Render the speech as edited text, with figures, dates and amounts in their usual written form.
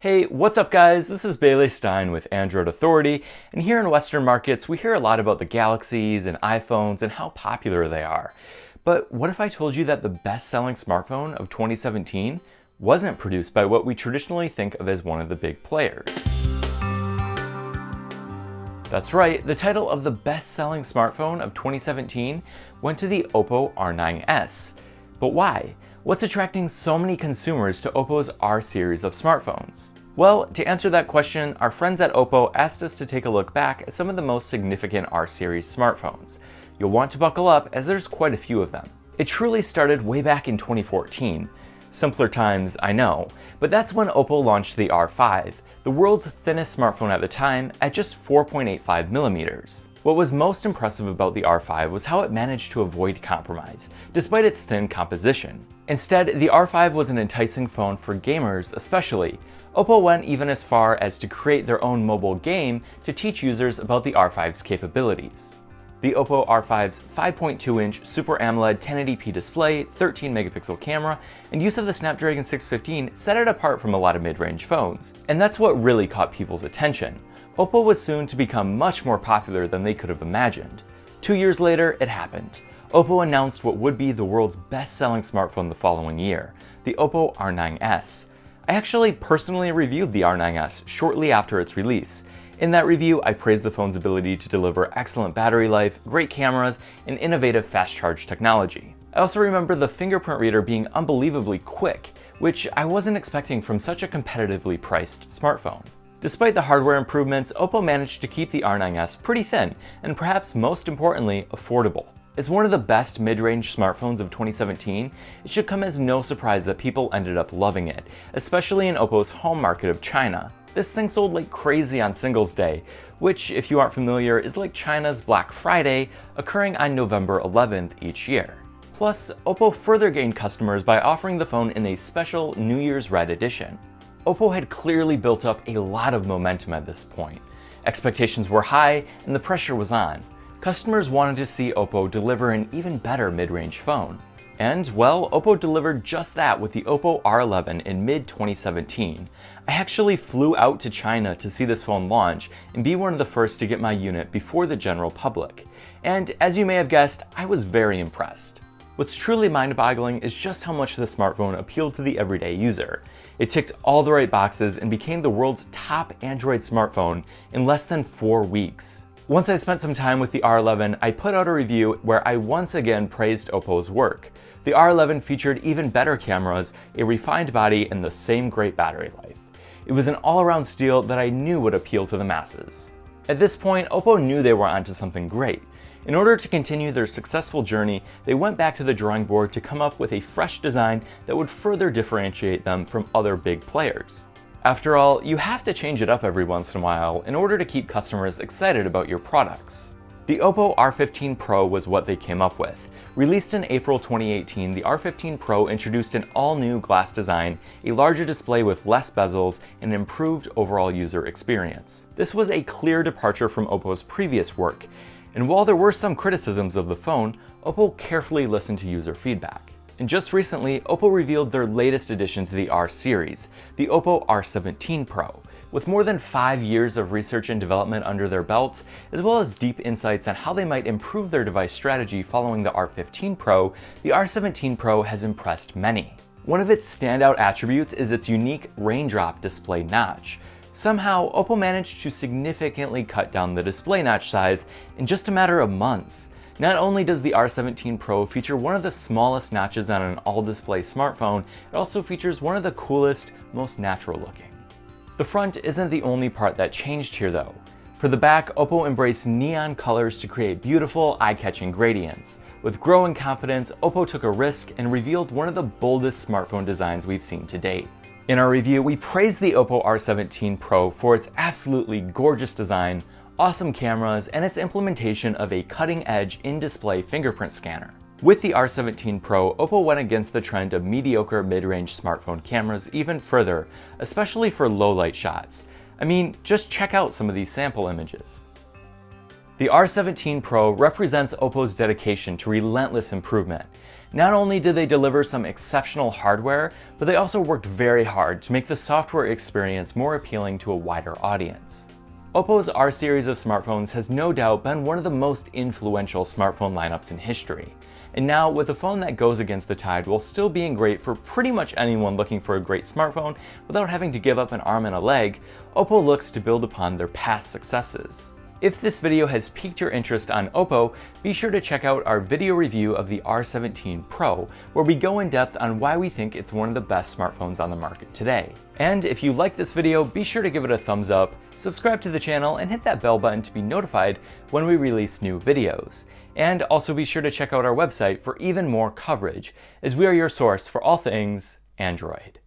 Hey, what's up guys? This is Bailey Stein with Android Authority, and here in Western markets we hear a lot about the Galaxies and iPhones and how popular they are. But what if I told you that the best-selling smartphone of 2017 wasn't produced by what we traditionally think of as one of the big players? That's right, the title of the best-selling smartphone of 2017 went to the Oppo R9s. But why? What's attracting so many consumers to Oppo's R-series of smartphones? Well, to answer that question, our friends at Oppo asked us to take a look back at some of the most significant R-series smartphones. You'll want to buckle up as there's quite a few of them. It truly started way back in 2014. Simpler times, I know, but that's when Oppo launched the R5, the world's thinnest smartphone at the time, at just 4.85 millimeters. What was most impressive about the R5 was how it managed to avoid compromise, despite its thin composition. Instead, the R5 was an enticing phone for gamers especially. Oppo went even as far as to create their own mobile game to teach users about the R5's capabilities. The Oppo R5's 5.2-inch Super AMOLED 1080p display, 13-megapixel camera, and use of the Snapdragon 615 set it apart from a lot of mid-range phones. And that's what really caught people's attention. Oppo was soon to become much more popular than they could have imagined. 2 years later, it happened. Oppo announced what would be the world's best-selling smartphone the following year, the Oppo R9s. I actually personally reviewed the R9s shortly after its release. In that review, I praised the phone's ability to deliver excellent battery life, great cameras, and innovative fast charge technology. I also remember the fingerprint reader being unbelievably quick, which I wasn't expecting from such a competitively priced smartphone. Despite the hardware improvements, Oppo managed to keep the R9s pretty thin, and perhaps most importantly, affordable. As one of the best mid-range smartphones of 2017, it should come as no surprise that people ended up loving it, especially in Oppo's home market of China. This thing sold like crazy on Singles Day, which, if you aren't familiar, is like China's Black Friday, occurring on November 11th each year. Plus, Oppo further gained customers by offering the phone in a special New Year's Red edition. Oppo had clearly built up a lot of momentum at this point. Expectations were high and the pressure was on. Customers wanted to see Oppo deliver an even better mid-range phone. And, well, Oppo delivered just that with the Oppo R11 in mid-2017. I actually flew out to China to see this phone launch and be one of the first to get my unit before the general public. And as you may have guessed, I was very impressed. What's truly mind-boggling is just how much the smartphone appealed to the everyday user. It ticked all the right boxes and became the world's top Android smartphone in less than 4 weeks. Once I spent some time with the R11, I put out a review where I once again praised Oppo's work. The R11 featured even better cameras, a refined body, and the same great battery life. It was an all-around steal that I knew would appeal to the masses. At this point, Oppo knew they were onto something great. In order to continue their successful journey, they went back to the drawing board to come up with a fresh design that would further differentiate them from other big players. After all, you have to change it up every once in a while in order to keep customers excited about your products. The Oppo R15 Pro was what they came up with. Released in April 2018, the R15 Pro introduced an all-new glass design, a larger display with less bezels, and an improved overall user experience. This was a clear departure from Oppo's previous work, and while there were some criticisms of the phone, Oppo carefully listened to user feedback. And just recently, Oppo revealed their latest addition to the R-series, the Oppo R17 Pro. With more than 5 years of research and development under their belts, as well as deep insights on how they might improve their device strategy following the R15 Pro, the R17 Pro has impressed many. One of its standout attributes is its unique raindrop display notch. Somehow, Oppo managed to significantly cut down the display notch size in just a matter of months. Not only does the R17 Pro feature one of the smallest notches on an all-display smartphone, it also features one of the coolest, most natural looking. The front isn't the only part that changed here though. For the back, Oppo embraced neon colors to create beautiful, eye-catching gradients. With growing confidence, Oppo took a risk and revealed one of the boldest smartphone designs we've seen to date. In our review, we praised the Oppo R17 Pro for its absolutely gorgeous design, awesome cameras, and its implementation of a cutting-edge in-display fingerprint scanner. With the R17 Pro, Oppo went against the trend of mediocre mid-range smartphone cameras even further, especially for low-light shots. I mean, just check out some of these sample images. The R17 Pro represents Oppo's dedication to relentless improvement. Not only did they deliver some exceptional hardware, but they also worked very hard to make the software experience more appealing to a wider audience. Oppo's R-series of smartphones has no doubt been one of the most influential smartphone lineups in history. And now, with a phone that goes against the tide while still being great for pretty much anyone looking for a great smartphone without having to give up an arm and a leg, Oppo looks to build upon their past successes. If this video has piqued your interest on Oppo, be sure to check out our video review of the R17 Pro, where we go in depth on why we think it's one of the best smartphones on the market today. And if you like this video, be sure to give it a thumbs up, subscribe to the channel, and hit that bell button to be notified when we release new videos. And also be sure to check out our website for even more coverage, as we are your source for all things Android.